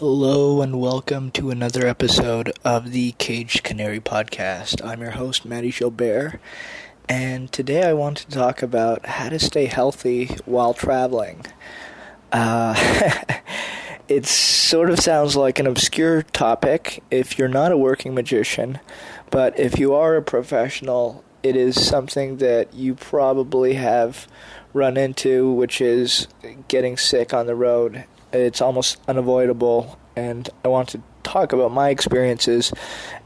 Hello and welcome to another episode of the Caged Canary podcast. I'm your host, Mahdi Gilbert, and today I want to talk about how to stay healthy while traveling. It sort of sounds like an obscure topic if you're not a working magician, but if you are a professional, it is something that you probably have run into, which is getting sick on the road. It's almost unavoidable, and I want to talk about my experiences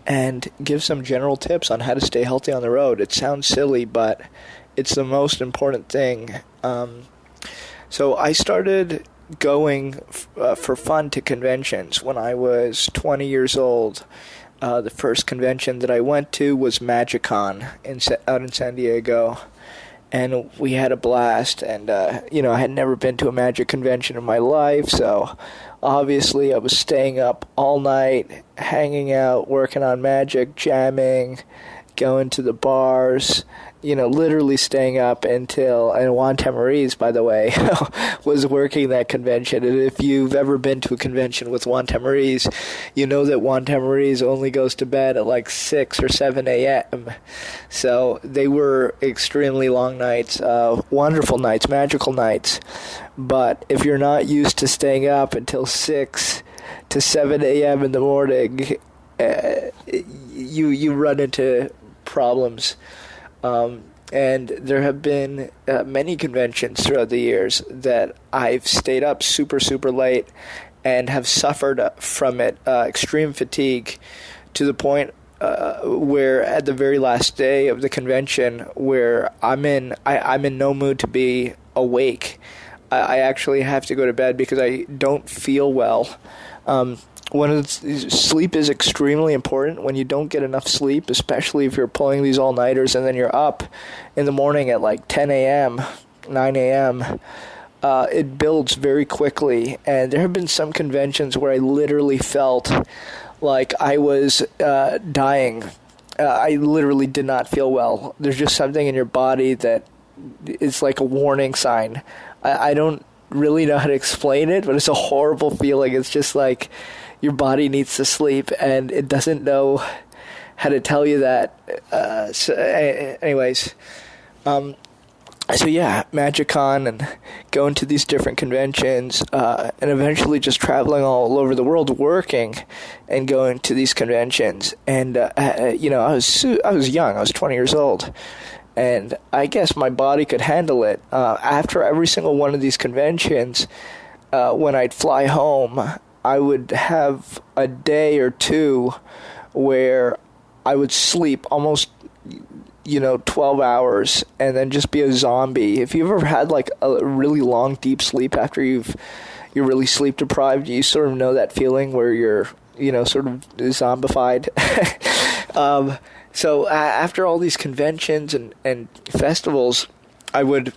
and give some general tips on how to stay healthy on the road. It sounds silly, but it's the most important thing. So I started going for fun to conventions when I was 20 years old. The first convention that I went to was MagicCon out in San Diego. And we had a blast, and, I had never been to a magic convention in my life, so obviously I was staying up all night, hanging out, working on magic, jamming, going to the bars, literally staying up until, and Juan Tamariz, by the way, was working that convention. And if you've ever been to a convention with Juan Tamariz, you know that Juan Tamariz only goes to bed at like 6 or 7 a.m. So they were extremely long nights, wonderful nights, magical nights. But if you're not used to staying up until 6 to 7 a.m. in the morning, you run into problems. And there have been many conventions throughout the years that I've stayed up super, super late and have suffered from it, extreme fatigue, to the point where at the very last day of the convention, where I'm in no mood to be awake. I actually have to go to bed because I don't feel well. Sleep is extremely important. When you don't get enough sleep, especially if you're pulling these all-nighters and then you're up in the morning at like 10 a.m., 9 a.m., it builds very quickly. And there have been some conventions where I literally felt like I was dying. I literally did not feel well. There's just something in your body that is like a warning sign. I don't really know how to explain it, but it's a horrible feeling. It's just like your body needs to sleep, and it doesn't know how to tell you that. MagicCon and going to these different conventions, and eventually just traveling all over the world, working and going to these conventions. And I was young. I was 20 years old. And I guess my body could handle it. After every single one of these conventions, when I'd fly home, I would have a day or two where I would sleep almost, 12 hours and then just be a zombie. If you've ever had like a really long, deep sleep after you're really sleep deprived, you sort of know that feeling where you're, sort of zombified. So after all these conventions and festivals, I would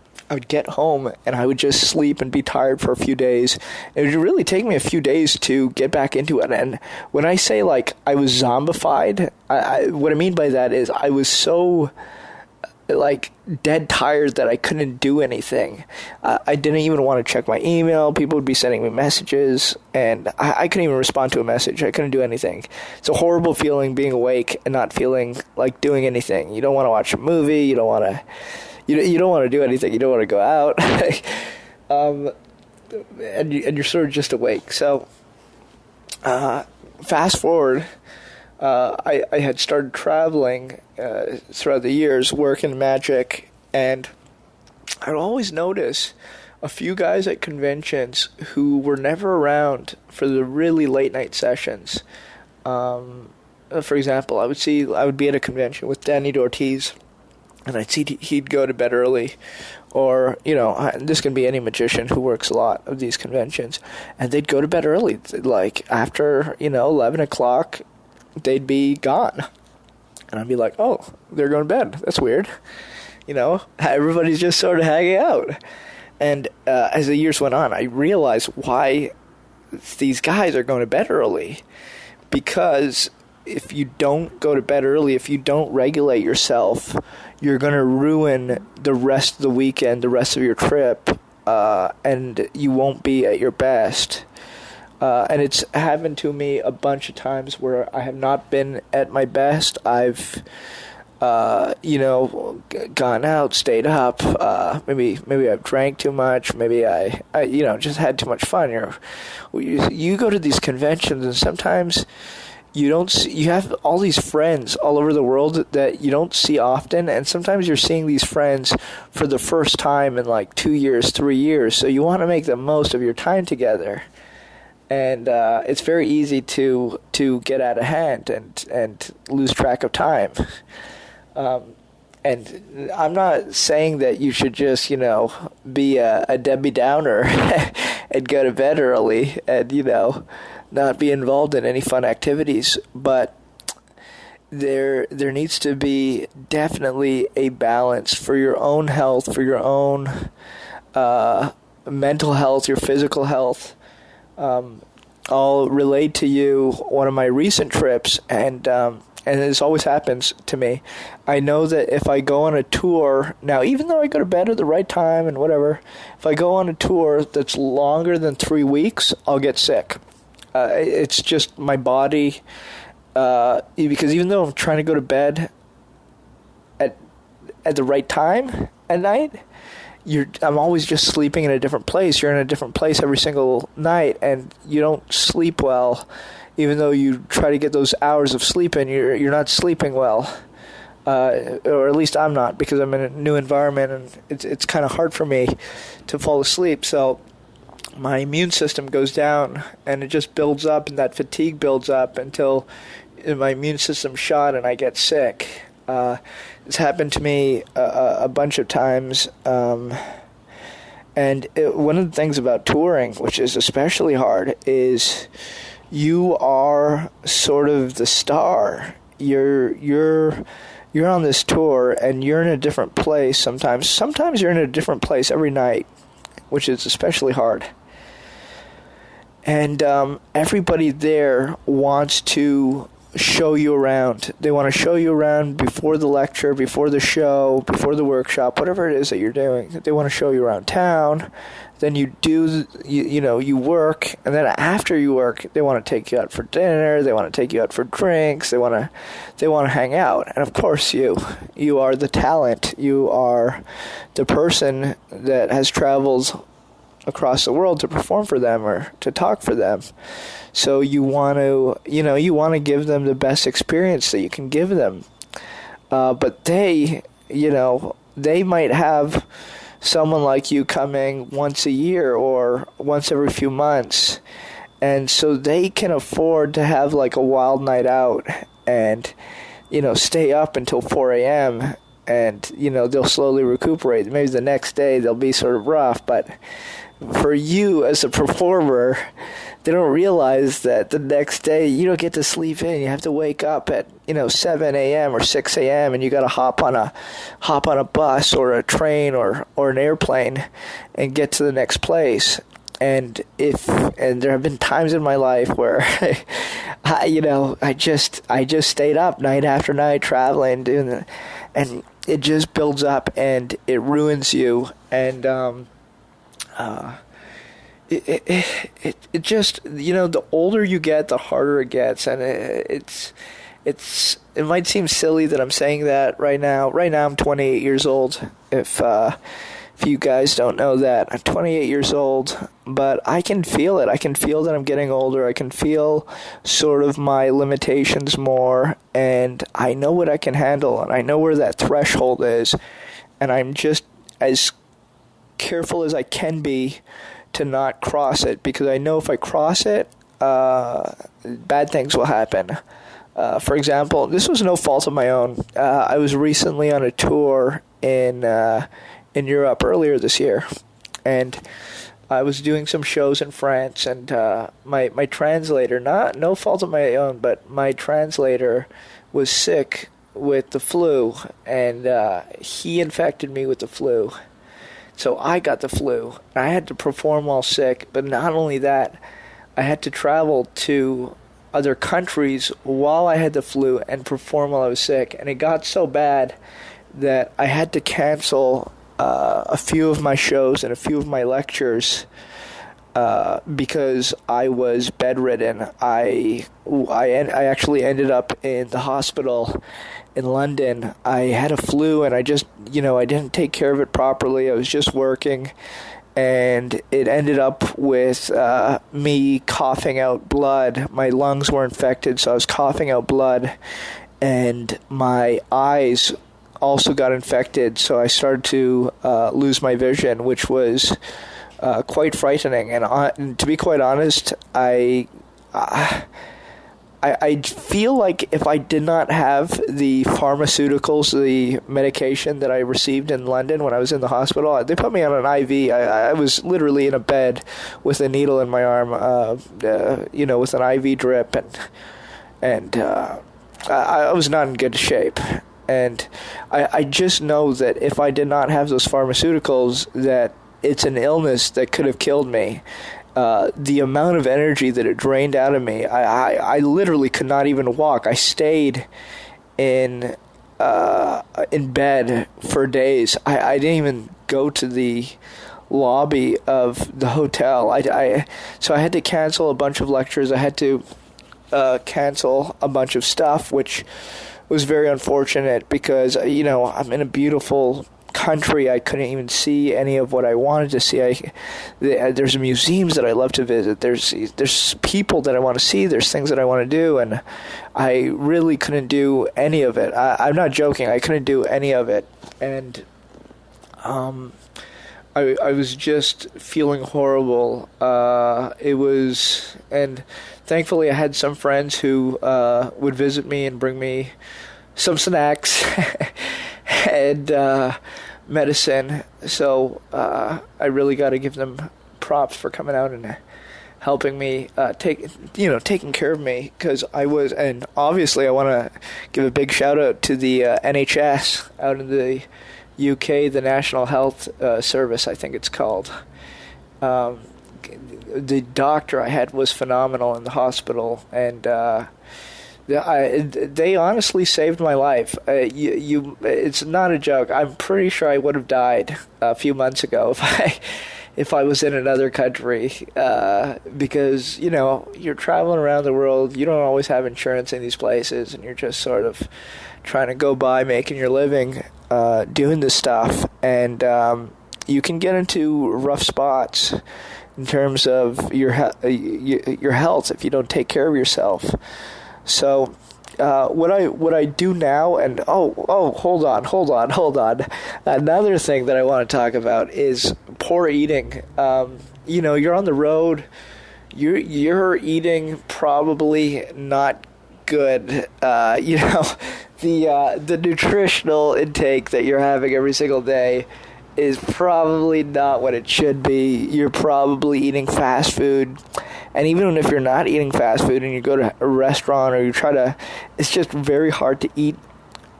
get home and I would just sleep and be tired for a few days. It would really take me a few days to get back into it. And when I say like I was zombified, what I mean by that is I was so like dead tired that I couldn't do anything. I didn't even want to check my email. People would be sending me messages, and I couldn't even respond to a message. I couldn't do anything. It's a horrible feeling being awake and not feeling like doing anything. You don't want to watch a movie. You don't want to. You don't want to do anything. You don't want to go out. And you're sort of just awake. So, fast forward. I had started traveling throughout the years, working magic, and I'd always notice a few guys at conventions who were never around for the really late night sessions. For example, I would be at a convention with Danny Ortiz, and I'd see he'd go to bed early. Or, this can be any magician who works a lot of these conventions, and they'd go to bed early, like after, 11 o'clock. They'd be gone. And I'd be like, oh, they're going to bed. That's weird. Everybody's just sort of hanging out. And as the years went on, I realized why these guys are going to bed early. Because if you don't go to bed early, if you don't regulate yourself, you're going to ruin the rest of the weekend, the rest of your trip, and you won't be at your best. And it's happened to me a bunch of times where I have not been at my best. I've gone out, stayed up. Maybe I've drank too much. Maybe I just had too much fun. You go to these conventions, and sometimes you have all these friends all over the world that you don't see often, and sometimes you're seeing these friends for the first time in like 2 years, 3 years. So you want to make the most of your time together. And it's very easy to get out of hand and lose track of time. And I'm not saying that you should just, be a Debbie Downer and go to bed early and, not be involved in any fun activities. But there needs to be definitely a balance for your own health, for your own mental health, your physical health. I'll relate to you one of my recent trips, and this always happens to me. I know that if I go on a tour, now even though I go to bed at the right time and whatever, if I go on a tour that's longer than 3 weeks, I'll get sick. It's just my body, because even though I'm trying to go to bed at the right time at night, I'm always just sleeping in a different place. You're in a different place every single night, and you don't sleep well. Even though you try to get those hours of sleep in, you're not sleeping well. Or at least I'm not, because I'm in a new environment, and it's kind of hard for me to fall asleep. So my immune system goes down, and it just builds up, and that fatigue builds up until my immune system's shot and I get sick. It's happened to me a bunch of times, and one of the things about touring, which is especially hard, is you are sort of the star. You're on this tour, and you're in a different place sometimes. Sometimes you're in a different place every night, which is especially hard. And everybody there wants to show you around. They want to show you around before the lecture, before the show, before the workshop, whatever it is that you're doing. They want to show you around town. Then you work, and then after you work, they want to take you out for dinner. They want to take you out for drinks. They want to hang out. And of course, you are the talent. You are the person that has traveled across the world to perform for them or to talk for them. So you want to give them the best experience that you can give them. But they might have someone like you coming once a year or once every few months. And so they can afford to have like a wild night out and, stay up until 4 a.m. and, they'll slowly recuperate. Maybe the next day they'll be sort of rough, but for you as a performer, they don't realize that the next day you don't get to sleep in. You have to wake up at 7 a.m. or 6 a.m. and you got to hop on a bus or a train or an airplane and get to the next place. And there have been times in my life where I just stayed up night after night traveling, doing that, and it just builds up and it ruins you. And it just, the older you get, the harder it gets. And it might seem silly that I'm saying that right now. Right now I'm 28 years old. If you guys don't know that, I'm 28 years old, but I can feel it. I can feel that I'm getting older. I can feel sort of my limitations more, and I know what I can handle, and I know where that threshold is, and I'm just as careful as I can be to not cross it, because I know if I cross it, bad things will happen. For example, this was no fault of my own. I was recently on a tour in Europe earlier this year, and I was doing some shows in France, and my translator, no fault of my own, but my translator was sick with the flu, and he infected me with the flu. So I got the flu. I had to perform while sick, but not only that, I had to travel to other countries while I had the flu and perform while I was sick. And it got so bad that I had to cancel a few of my shows and a few of my lectures because I was bedridden. I actually ended up in the hospital in London. I had a flu, and I didn't take care of it properly. I was just working, and it ended up with me coughing out blood. My lungs were infected, so I was coughing out blood, and my eyes also got infected, so I started to lose my vision, which was quite frightening. And to be quite honest, I feel like if I did not have the pharmaceuticals, the medication that I received in London when I was in the hospital, they put me on an IV. I was literally in a bed with a needle in my arm, with an IV drip, and I was not in good shape. And I just know that if I did not have those pharmaceuticals, that it's an illness that could have killed me. The amount of energy that it drained out of me, I literally could not even walk. I stayed in bed for days. I didn't even go to the lobby of the hotel. So I had to cancel a bunch of lectures. I had to cancel a bunch of stuff, which was very unfortunate because, I'm in a beautiful country. I couldn't even see any of what I wanted to see. There's museums that I love to visit. There's people that I want to see. There's things that I want to do, and I really couldn't do any of it. I'm not joking. I couldn't do any of it, and I was just feeling horrible. And thankfully I had some friends who would visit me and bring me some snacks and medicine. So I really got to give them props for coming out and helping me, taking care of me, because and obviously I want to give a big shout out to the NHS out in the UK, the National Health Service, I think it's called. The doctor I had was phenomenal in the hospital, and they honestly saved my life. It's not a joke. I'm pretty sure I would have died a few months ago if I was in another country, because you're traveling around the world. You don't always have insurance in these places, and you're just sort of trying to go by making your living doing this stuff, and you can get into rough spots in terms of your health if you don't take care of yourself. So what I do now, and hold on. Another thing that I want to talk about is poor eating. You're on the road. You're eating probably not good. The nutritional intake that you're having every single day is probably not what it should be. You're probably eating fast food. And even if you're not eating fast food and you go to a restaurant or it's just very hard to eat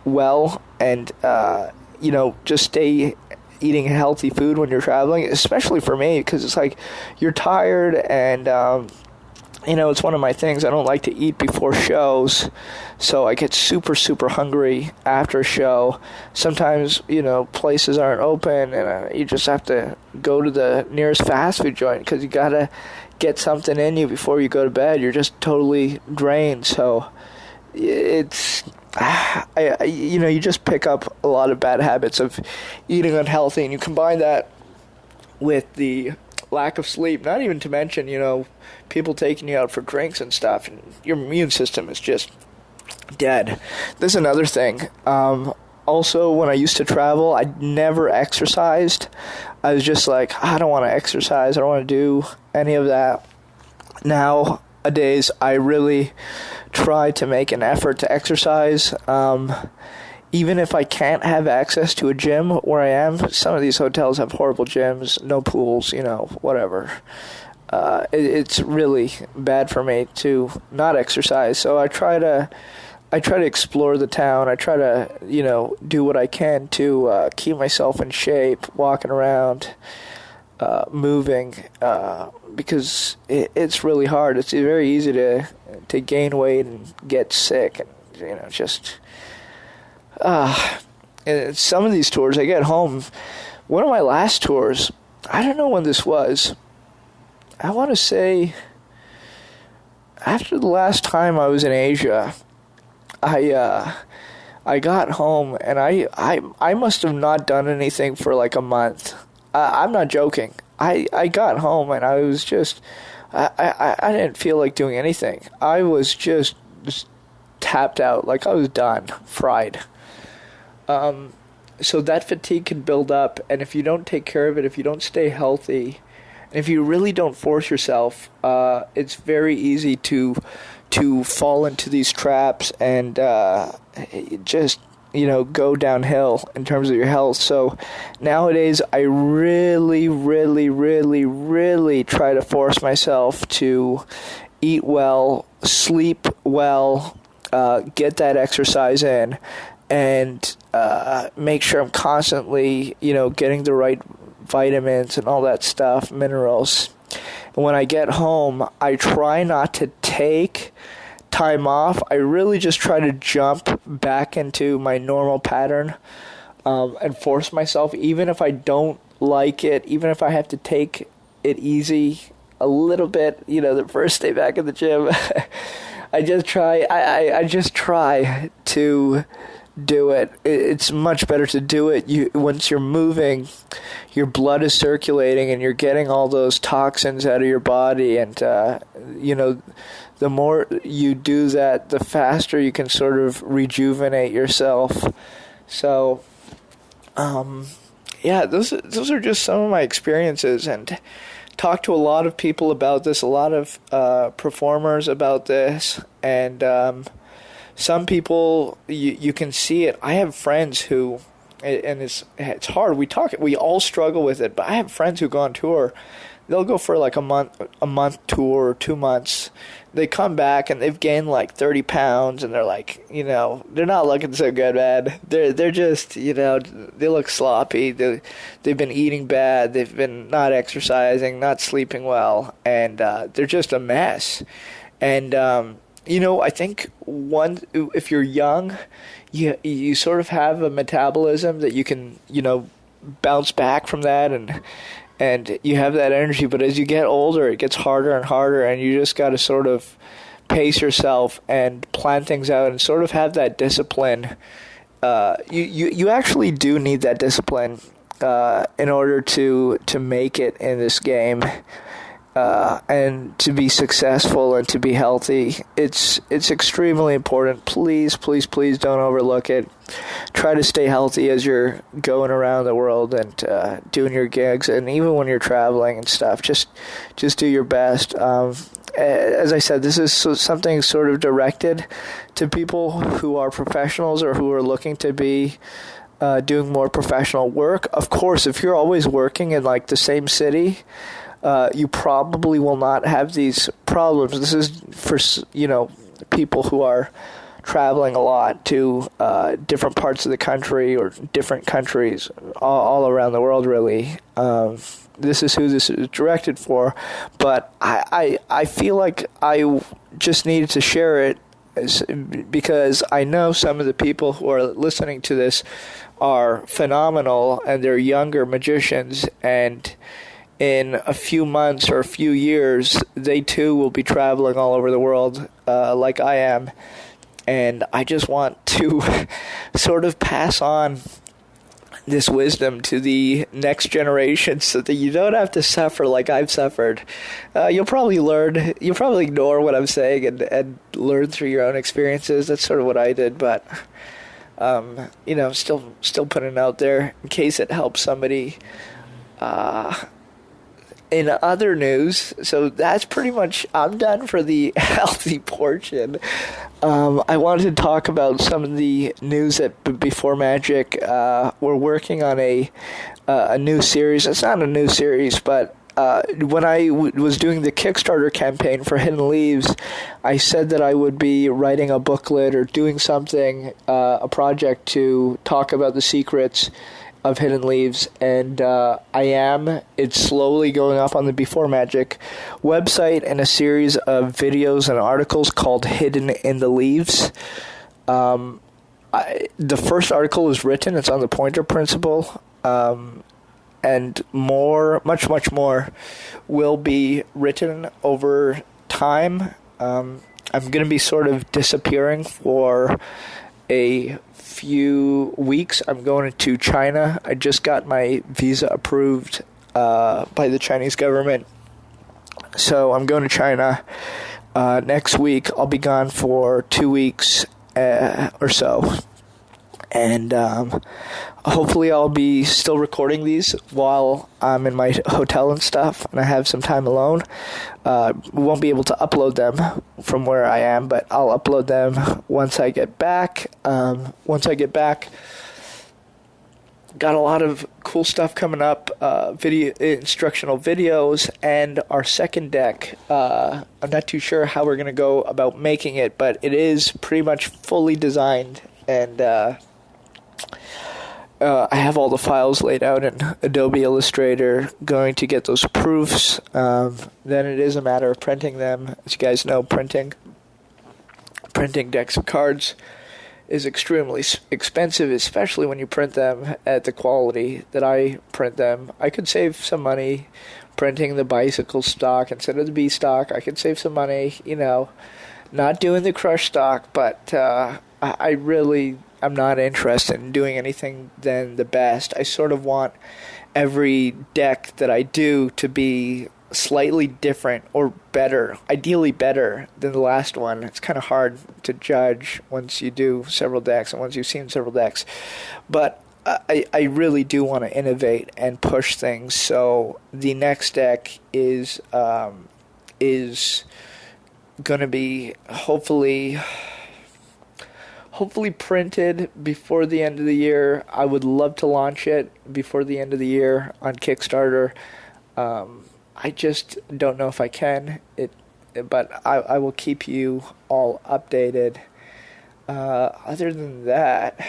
well and, just stay eating healthy food when you're traveling, especially for me, because it's like you're tired and, it's one of my things. I don't like to eat before shows, so I get super, super hungry after a show. Sometimes, places aren't open, and you just have to go to the nearest fast food joint because you got to get something in you before you go to bed. You're just totally drained, so it's... you just pick up a lot of bad habits of eating unhealthy, and you combine that with the lack of sleep, not even to mention, people taking you out for drinks and stuff, and your immune system is just dead. This is another thing. Also, when I used to travel, I never exercised. I was just like, I don't want to exercise. I don't want to do any of that. Nowadays, I really try to make an effort to exercise. Even if I can't have access to a gym where I am, some of these hotels have horrible gyms, no pools, whatever. It's really bad for me to not exercise. So I try to explore the town. I try to, do what I can to keep myself in shape, walking around, moving, because it's really hard. It's very easy to gain weight and get sick, and just. And some of these tours, I get home. One of my last tours, I don't know when this was. I want to say after the last time I was in Asia, I got home and I must have not done anything for like a month. I'm not joking. I got home and I was just I didn't feel like doing anything. I was just tapped out, like I was done, fried. So that fatigue can build up, and if you don't take care of it, if you don't stay healthy, and if you really don't force yourself, it's very easy to fall into these traps and just go downhill in terms of your health. So nowadays I really, really, really, really try to force myself to eat well, sleep well, get that exercise in, and make sure I'm constantly, getting the right vitamins and all that stuff, minerals. And when I get home, I try not to take time off. I really just try to jump back into my normal pattern and force myself, even if I don't like it, even if I have to take it easy a little bit, the first day back in the gym. I just try to do it. It's much better to do it. Once you're moving, your blood is circulating and you're getting all those toxins out of your body, and the more you do that, the faster you can sort of rejuvenate yourself. So, those are just some of my experiences, and talked to a lot of people about this, a lot of performers about this, and some people, you can see it. I have friends who, and it's hard. We all struggle with it, but I have friends who go on tour. They'll go for like a month tour or 2 months. They come back and they've gained like 30 pounds, and they're like, they're not looking so good, man. They're just, they look sloppy. They've been eating bad. They've been not exercising, not sleeping well, and they're just a mess. And I think if you're young, you sort of have a metabolism that you can, bounce back from that, and you have that energy. But as you get older, it gets harder and harder, and you just got to sort of pace yourself and plan things out and sort of have that discipline. You actually do need that discipline in order to make it in this game. And to be successful and to be healthy. It's extremely important. Please, please, please don't overlook it. Try to stay healthy as you're going around the world and doing your gigs, and even when you're traveling and stuff. Just do your best. As I said, this is something sort of directed to people who are professionals or who are looking to be doing more professional work. Of course, if you're always working in like the same city, you probably will not have these problems. This is for, people who are traveling a lot to different parts of the country or different countries all around the world, really. This is who this is directed for. But I feel like I just needed to share it because I know some of the people who are listening to this are phenomenal, and they're younger magicians, and in a few months or a few years, they too will be traveling all over the world like I am. And I just want to sort of pass on this wisdom to the next generation so that you don't have to suffer like I've suffered. You'll probably ignore what I'm saying and learn through your own experiences. That's sort of what I did, but still putting it out there in case it helps somebody. In other news, so that's pretty much, I'm done for the healthy portion. I wanted to talk about some of the news that Before Magic, we're working on a new series. It's not a new series, but when I was doing the Kickstarter campaign for Hidden Leaves, I said that I would be writing a booklet or doing something, a project to talk about the secrets of Hidden Leaves, and I am. It's slowly going up on the Before Magic website in a series of videos and articles called Hidden in the Leaves. The first article is written. It's on the pointer principle. and more, much more, will be written over time. I'm going to be sort of disappearing for a few weeks. I'm going to China. I just got my visa approved by the Chinese government. So I'm going to China next week. I'll be gone for 2 weeks or so. And hopefully I'll be still recording these while I'm in my hotel and stuff, and I have some time alone. We won't be able to upload them from where I am, but I'll upload them once I get back. Got a lot of cool stuff coming up, video instructional videos, and our second deck. I'm not too sure how we're going to go about making it, but it is pretty much fully designed, and I have all the files laid out in Adobe Illustrator, going to get those proofs. Then it is a matter of printing them. As you guys know, printing decks of cards is extremely expensive, especially when you print them at the quality that I print them. I could save some money printing the bicycle stock instead of the B stock. I could save some money, not doing the crush stock, but I'm not interested in doing anything than the best. I sort of want every deck that I do to be slightly different or better, ideally better than the last one. It's kind of hard to judge once you do several decks and once you've seen several decks. But I really do want to innovate and push things. So the next deck is going to be hopefully printed before the end of the year. I would love to launch it before the end of the year on Kickstarter. I just don't know if I can. But I will keep you all updated. Other than that,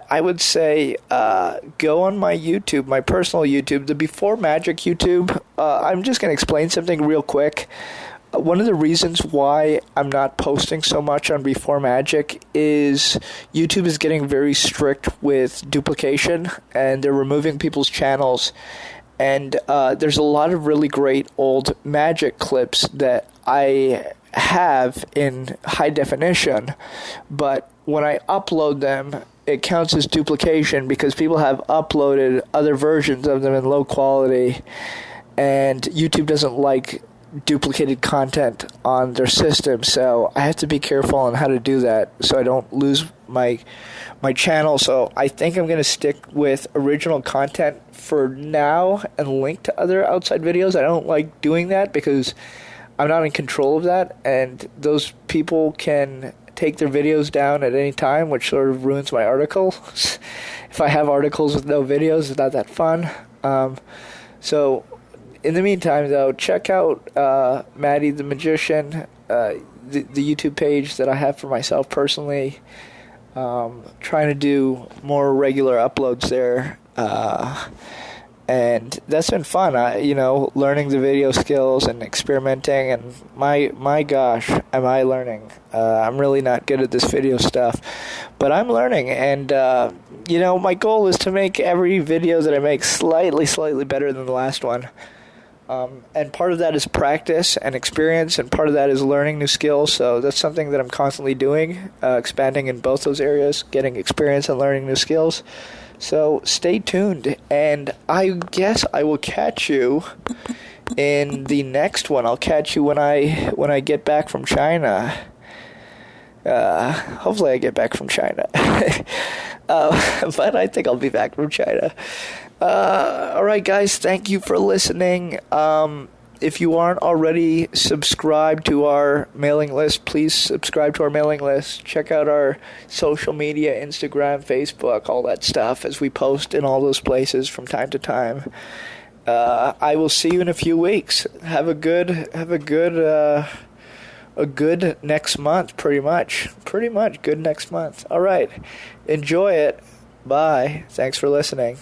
I would say go on my YouTube, my personal YouTube, the Before Magic YouTube. I'm just going to explain something real quick. One of the reasons why I'm not posting so much on Before Magic is YouTube is getting very strict with duplication, and they're removing people's channels. And there's a lot of really great old Magic clips that I have in high definition, but when I upload them, it counts as duplication because people have uploaded other versions of them in low quality, and YouTube doesn't like duplicated content on their system, so I have to be careful on how to do that so I don't lose my channel. So I think I'm going to stick with original content for now and link to other outside videos. I don't like doing that because I'm not in control of that, and those people can take their videos down at any time, which sort of ruins my articles. If I have articles with no videos, it's not that fun. So in the meantime, though, check out Mahdi The Magician, the YouTube page that I have for myself personally. Trying to do more regular uploads there. And that's been fun, learning the video skills and experimenting, and my gosh, am I learning. I'm really not good at this video stuff, but I'm learning, and, my goal is to make every video that I make slightly better than the last one. And part of that is practice and experience, and part of that is learning new skills, so that's something that I'm constantly doing, expanding in both those areas, getting experience and learning new skills. So stay tuned, and I guess I will catch you in the next one. I'll catch you when I get back from China. Hopefully I get back from China. But I think I'll be back from China. Alright guys, thank you for listening. If you aren't already subscribed to our mailing list, please subscribe to our mailing list. Check out our social media, Instagram, Facebook, all that stuff, as we post in all those places from time to time. I will see you in a few weeks. Have a good next month, pretty much good next month. Alright, enjoy it. Bye. Thanks for listening.